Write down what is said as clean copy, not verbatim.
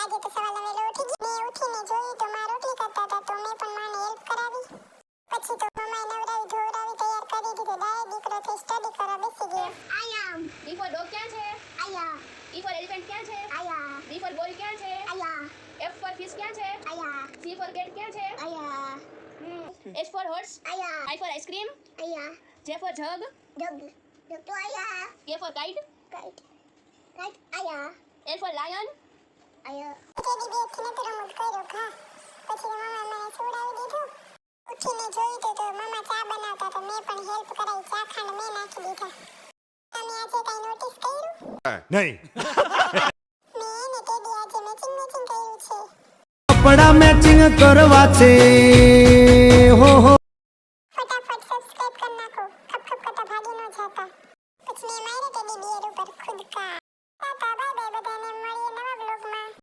આજે તો સવારે વેલો ઉઠી ગઈ. મેં ઉઠીને જોયું તો માં રોટલી કરતા હતા તો મેં પણ માને હેલ્પ કરાવી. પછી તો મમ્માએ નવરાવી ધોવરાવી તૈયાર કરી દીધો. ડાય દીકરો થી સ્ટડી કરવા બેસી ગયો. આયા ડી ફોર ડોગ ક્યાં છે? આયા. ઈ ફોર એલિફન્ટ ક્યાં છે? આયા. બી ફોર બોય ક્યાં છે? આયા. એફ ફોર ફિશ ક્યાં છે? આયા. સી ફોર કેટ ક્યાં છે? આયા. H for horse? આયા. I for ice cream? આયા. J for jug? Jug. Jug તો આયા. K for kite? Kite. Kite આયા. L for lion? આયા. કેદી બે થી નતો રમત કર્યો ઘા. પછી મમ્મા મને છોડાવી દીધું. ઉઠીને જોયું તો મમ્મા ચા બનાવતા તો મેં પણ હેલ્પ કરાવી. ચા ખાંડ મેં નાખી દીધા. તમે આજે કઈ નોટિસ કર્યું? નહીં. મેં ને તેડી આજે મેચિંગ કર્યું છે. કપડા મેચિંગ કરવા છે.